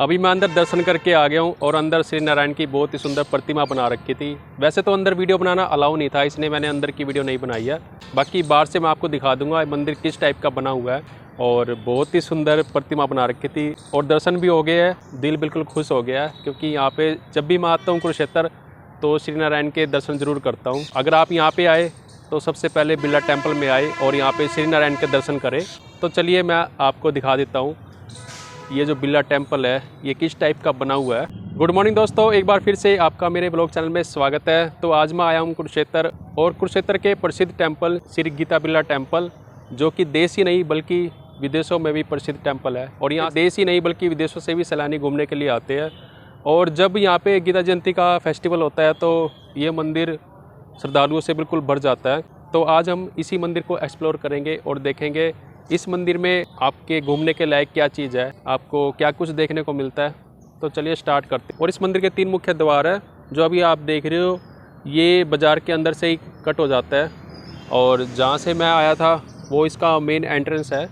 अभी मैं अंदर दर्शन करके आ गया हूँ और अंदर श्री नारायण की बहुत ही सुंदर प्रतिमा बना रखी थी। वैसे तो अंदर वीडियो बनाना अलाउ नहीं था, इसलिए मैंने अंदर की वीडियो नहीं बनाई है। बाकी बाहर से मैं आपको दिखा दूंगा मंदिर किस टाइप का बना हुआ है। और बहुत ही सुंदर प्रतिमा बना रखी थी और दर्शन भी हो गए हैं। दिल बिल्कुल खुश हो गया है, क्योंकि यहाँ पे जब भी मैं आता हूँ कुरुक्षेत्र तो श्री नारायण के दर्शन ज़रूर करता हूँ। अगर आप यहाँ पे आए तो सबसे पहले बिरला टेम्पल में आए और यहाँ पे श्री नारायण के दर्शन करें। तो चलिए मैं आपको दिखा देता हूँ ये जो बिरला टेम्पल है ये किस टाइप का बना हुआ है। गुड मॉर्निंग दोस्तों, एक बार फिर से आपका मेरे ब्लॉग चैनल में स्वागत है। तो आज मैं आया हूँ कुरुक्षेत्र और कुरुक्षेत्र के प्रसिद्ध टेम्पल श्री गीता बिरला टेम्पल, जो कि देश ही नहीं बल्कि विदेशों में भी प्रसिद्ध टेम्पल है। और यहाँ देश ही नहीं बल्कि विदेशों से भी सैलानी घूमने के लिए आते हैं। और जब यहाँ पे गीता जयंती का फेस्टिवल होता है तो ये मंदिर श्रद्धालुओं से बिल्कुल भर जाता है। तो आज हम इसी मंदिर को एक्सप्लोर करेंगे और देखेंगे इस मंदिर में आपके घूमने के लायक क्या चीज़ है, आपको क्या कुछ देखने को मिलता है। तो चलिए स्टार्ट करते हैं। और इस मंदिर के 3 मुख्य द्वार है जो अभी आप देख रहे हो, ये बाज़ार के अंदर से ही कट हो जाता है। और जहाँ से मैं आया था वो इसका मेन एंट्रेंस है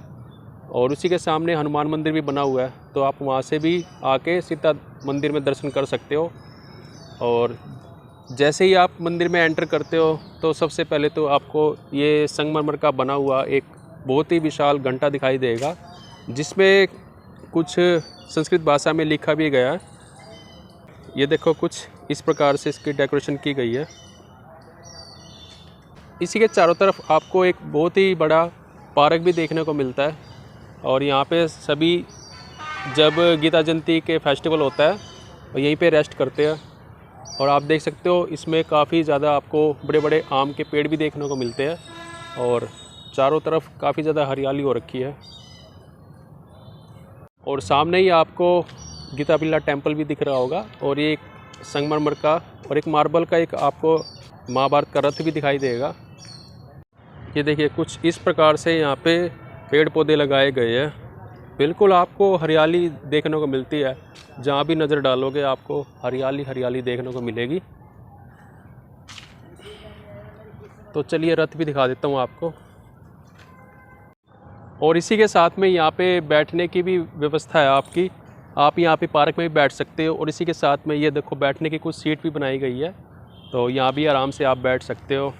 और उसी के सामने हनुमान मंदिर भी बना हुआ है, तो आप वहाँ से भी आके सीधा मंदिर में दर्शन कर सकते हो। और जैसे ही आप मंदिर में एंटर करते हो तो सबसे पहले तो आपको ये संगमरमर का बना हुआ एक बहुत ही विशाल घंटा दिखाई देगा, जिसमें कुछ संस्कृत भाषा में लिखा भी गया है। ये देखो कुछ इस प्रकार से इसकी डेकोरेशन की गई है। इसी के चारों तरफ आपको एक बहुत ही बड़ा पार्क भी देखने को मिलता है। और यहाँ पे सभी जब गीता जयंती के फेस्टिवल होता है और यहीं पे रेस्ट करते हैं। और आप देख सकते हो इसमें काफ़ी ज़्यादा आपको बड़े बड़े आम के पेड़ भी देखने को मिलते हैं और चारों तरफ काफ़ी ज़्यादा हरियाली हो रखी है। और सामने ही आपको गीता बिरला टेम्पल भी दिख रहा होगा। और ये एक संगमरमर का और एक मार्बल का एक आपको महाभारत का रथ भी दिखाई देगा। ये देखिए कुछ इस प्रकार से यहाँ पे पेड़ पौधे लगाए गए हैं। बिल्कुल आपको हरियाली देखने को मिलती है, जहाँ भी नज़र डालोगे आपको हरियाली हरियाली देखने को मिलेगी। तो चलिए रथ भी दिखा देता हूँ आपको। और इसी के साथ में यहाँ पे बैठने की भी व्यवस्था है आपकी, आप यहाँ पे पार्क में भी बैठ सकते हो। और इसी के साथ में ये देखो बैठने की कुछ सीट भी बनाई गई है, तो यहाँ भी आराम से आप बैठ सकते हो।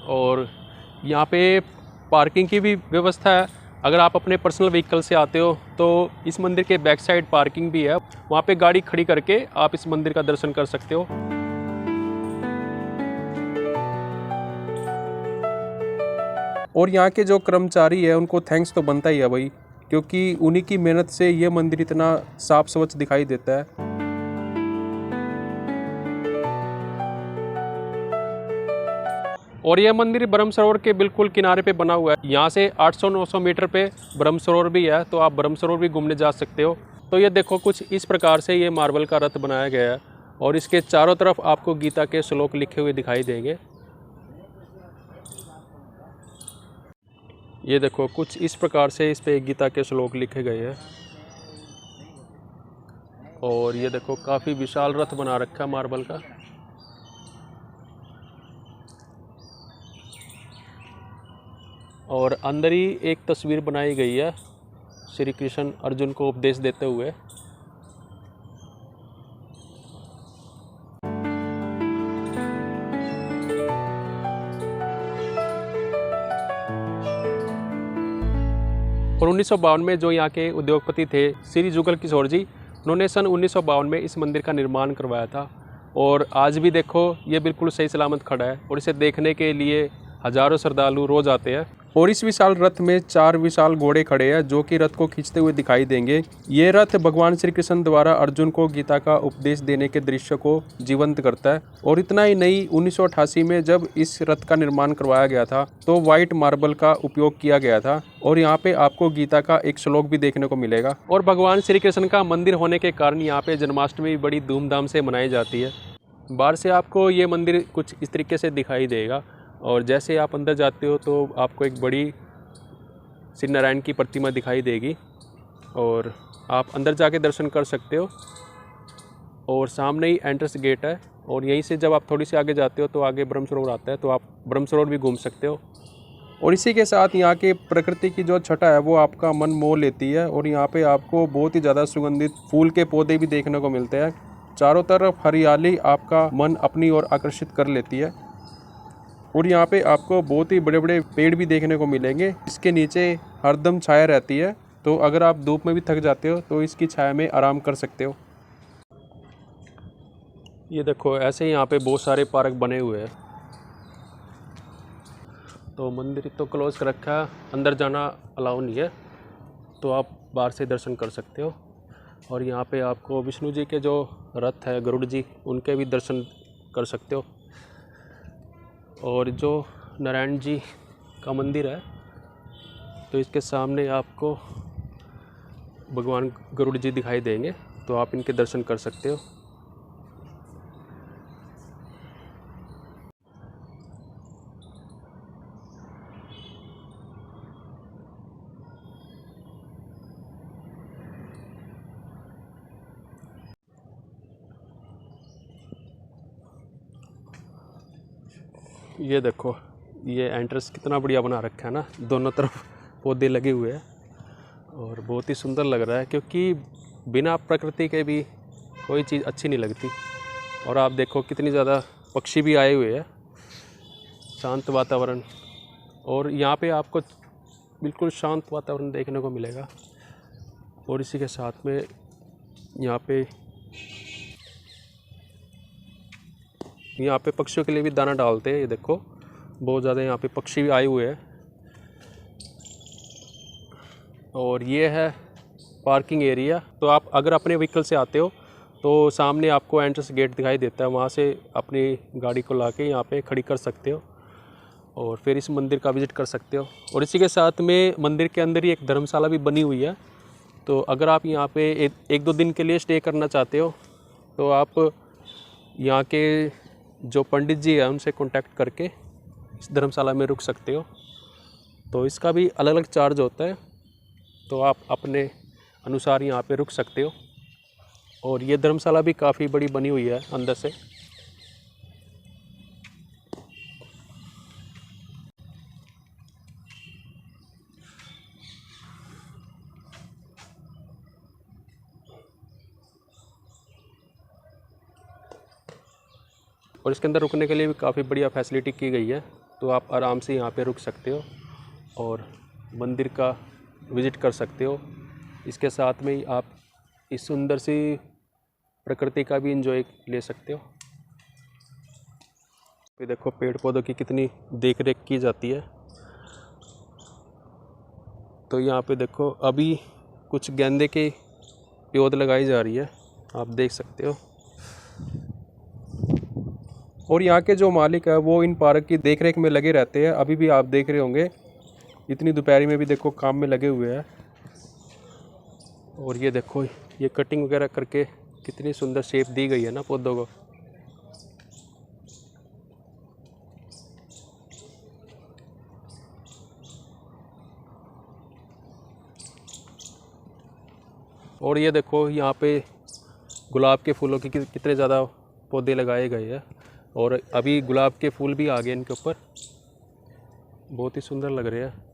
और यहाँ पे पार्किंग की भी व्यवस्था है। अगर आप अपने पर्सनल व्हीकल से आते हो तो इस मंदिर के बैक साइड पार्किंग भी है, वहाँ पे गाड़ी खड़ी करके आप इस मंदिर का दर्शन कर सकते हो। और यहाँ के जो कर्मचारी है उनको थैंक्स तो बनता ही है भाई, क्योंकि उन्हीं की मेहनत से ये मंदिर इतना साफ स्वच्छ दिखाई देता है। और यह मंदिर ब्रह्म सरोवर के बिल्कुल किनारे पे बना हुआ है। यहाँ से 800-900 मीटर पे ब्रह्म सरोवर भी है, तो आप ब्रह्म सरोवर भी घूमने जा सकते हो। तो ये देखो कुछ इस प्रकार से ये मार्बल का रथ बनाया गया है और इसके चारों तरफ आपको गीता के श्लोक लिखे हुए दिखाई देंगे। ये देखो कुछ इस प्रकार से इस पे गीता के श्लोक लिखे गए हैं। और ये देखो काफ़ी विशाल रथ बना रखा है मार्बल का। और अंदर ही एक तस्वीर बनाई गई है श्री कृष्ण अर्जुन को उपदेश देते हुए। और 1952 में जो यहाँ के उद्योगपति थे श्री जुगल किशोर जी, उन्होंने सन 1952 में इस मंदिर का निर्माण करवाया था। और आज भी देखो ये बिल्कुल सही सलामत खड़ा है और इसे देखने के लिए हज़ारों श्रद्धालु रोज आते हैं। और इस विशाल रथ में 4 विशाल घोड़े खड़े हैं जो कि रथ को खींचते हुए दिखाई देंगे। ये रथ भगवान श्री कृष्ण द्वारा अर्जुन को गीता का उपदेश देने के दृश्य को जीवंत करता है। और इतना ही नहीं, 1988 में जब इस रथ का निर्माण करवाया गया था तो व्हाइट मार्बल का उपयोग किया गया था। और यहाँ पे आपको गीता का एक श्लोक भी देखने को मिलेगा। और भगवान श्री कृष्ण का मंदिर होने के कारण यहाँ पे जन्माष्टमी बड़ी धूमधाम से मनाई जाती है। बाहर से आपको ये मंदिर कुछ इस तरीके से दिखाई देगा। और जैसे आप अंदर जाते हो तो आपको एक बड़ी श्री नारायण की प्रतिमा दिखाई देगी और आप अंदर जाके दर्शन कर सकते हो। और सामने ही एंट्रेंस गेट है और यहीं से जब आप थोड़ी सी आगे जाते हो तो आगे ब्रह्म सरोवर आता है, तो आप ब्रह्म सरोवर भी घूम सकते हो। और इसी के साथ यहाँ के प्रकृति की जो छटा है वो आपका मन मोह लेती है। और यहाँ पे आपको बहुत ही ज़्यादा सुगंधित फूल के पौधे भी देखने को मिलते हैं। चारों तरफ हरियाली आपका मन अपनी ओर आकर्षित कर लेती है। और यहाँ पे आपको बहुत ही बड़े बड़े पेड़ भी देखने को मिलेंगे। इसके नीचे हरदम छाया रहती है, तो अगर आप धूप में भी थक जाते हो तो इसकी छाया में आराम कर सकते हो। ये देखो ऐसे ही यहाँ पे बहुत सारे पार्क बने हुए हैं। तो मंदिर तो क्लोज कर रखा है, अंदर जाना अलाउ नहीं है, तो आप बाहर से दर्शन कर सकते हो। और यहाँ पे आपको विष्णु जी के जो रथ है गरुड़ जी, उनके भी दर्शन कर सकते हो। और जो नारायण जी का मंदिर है, तो इसके सामने आपको भगवान गरुड़ जी दिखाई देंगे, तो आप इनके दर्शन कर सकते हो। ये देखो ये एंट्रेंस कितना बढ़िया बना रखा है ना, दोनों तरफ पौधे लगे हुए हैं और बहुत ही सुंदर लग रहा है, क्योंकि बिना प्रकृति के भी कोई चीज़ अच्छी नहीं लगती। और आप देखो कितनी ज़्यादा पक्षी भी आए हुए हैं, शांत वातावरण। और यहाँ पे आपको बिल्कुल शांत वातावरण देखने को मिलेगा। और इसी के साथ में यहाँ पे पक्षियों के लिए भी दाना डालते हैं। ये देखो बहुत ज़्यादा यहाँ पे पक्षी भी आए हुए हैं। और ये है पार्किंग एरिया। तो आप अगर अपने व्हीकल से आते हो तो सामने आपको एंट्रेंस गेट दिखाई देता है, वहाँ से अपनी गाड़ी को लाके यहाँ पे खड़ी कर सकते हो और फिर इस मंदिर का विज़िट कर सकते हो। और इसी के साथ में मंदिर के अंदर ही एक धर्मशाला भी बनी हुई है। तो अगर आप यहाँ पे एक दो दिन के लिए स्टे करना चाहते हो तो आप यहाँ के जो पंडित जी हैं उनसे कांटेक्ट करके इस धर्मशाला में रुक सकते हो। तो इसका भी अलग अलग चार्ज होता है, तो आप अपने अनुसार यहाँ पे रुक सकते हो। और ये धर्मशाला भी काफ़ी बड़ी बनी हुई है अंदर से। और इसके अंदर रुकने के लिए भी काफ़ी बढ़िया फैसिलिटी की गई है, तो आप आराम से यहाँ पे रुक सकते हो और मंदिर का विज़िट कर सकते हो। इसके साथ में ही आप इस सुंदर सी प्रकृति का भी एंजॉय ले सकते हो। ये देखो पेड़ पौधों की कितनी देख रेख की जाती है। तो यहाँ पे देखो अभी कुछ गेंदे के पौध लगाई जा रही है, आप देख सकते हो। और यहाँ के जो मालिक है वो इन पार्क की देखरेख में लगे रहते हैं। अभी भी आप देख रहे होंगे इतनी दोपहरी में भी देखो काम में लगे हुए हैं। और ये देखो ये कटिंग वगैरह करके कितनी सुंदर शेप दी गई है ना पौधों को। और ये देखो यहाँ पे गुलाब के फूलों की कितने ज़्यादा पौधे लगाए गए हैं और अभी गुलाब के फूल भी आ गए इनके ऊपर, बहुत ही सुंदर लग रहे हैं।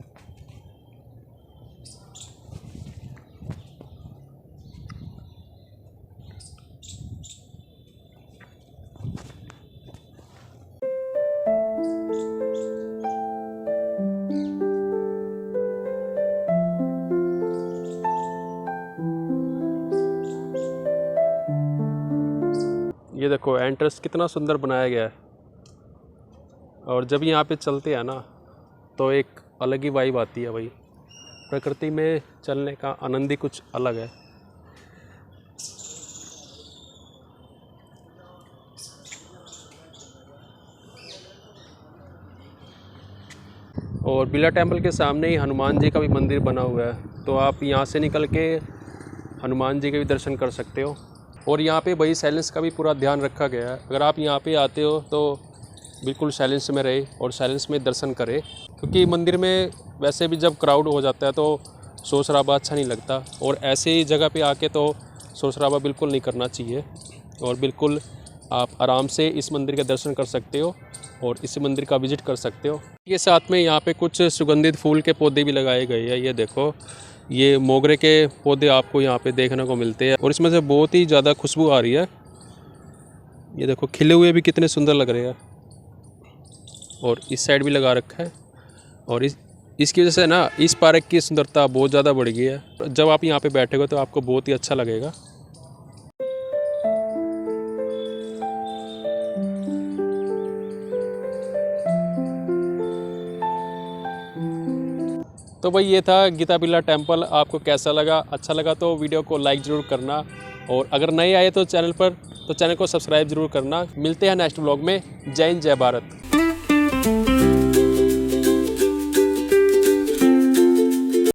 ये देखो एंट्रेंस कितना सुंदर बनाया गया है। और जब यहाँ पे चलते हैं ना तो एक अलग ही वाइब आती है भाई। प्रकृति में चलने का आनंद ही कुछ अलग है। और बिरला टेम्पल के सामने ही हनुमान जी का भी मंदिर बना हुआ है, तो आप यहाँ से निकल के हनुमान जी के भी दर्शन कर सकते हो। और यहाँ पे भाई साइलेंस का भी पूरा ध्यान रखा गया है। अगर आप यहाँ पे आते हो तो बिल्कुल साइलेंस में रहे और साइलेंस में दर्शन करें, क्योंकि मंदिर में वैसे भी जब क्राउड हो जाता है तो शोर शराबा अच्छा नहीं लगता। और ऐसे ही जगह पे आके तो शोर शराबा बिल्कुल नहीं करना चाहिए। और बिल्कुल आप आराम से इस मंदिर के दर्शन कर सकते हो और इस मंदिर का विज़िट कर सकते हो। ये साथ में यहाँ पे कुछ सुगंधित फूल के पौधे भी लगाए गए हैं। ये देखो, ये मोगरे के पौधे आपको यहाँ पे देखने को मिलते हैं और इसमें से बहुत ही ज़्यादा खुशबू आ रही है। ये देखो, खिले हुए भी कितने सुंदर लग रहे हैं। और इस साइड भी लगा रखा है और इसकी वजह से ना इस पार्क की सुंदरता बहुत ज़्यादा बढ़ गई है। जब आप यहाँ पे बैठोगे तो आपको बहुत ही अच्छा लगेगा। तो भाई ये था गीता बिरला टेम्पल। आपको कैसा लगा? अच्छा लगा तो वीडियो को लाइक ज़रूर करना और अगर नए आए तो चैनल को सब्सक्राइब ज़रूर करना। मिलते हैं नेक्स्ट व्लॉग में। जय हिंद, जय भारत।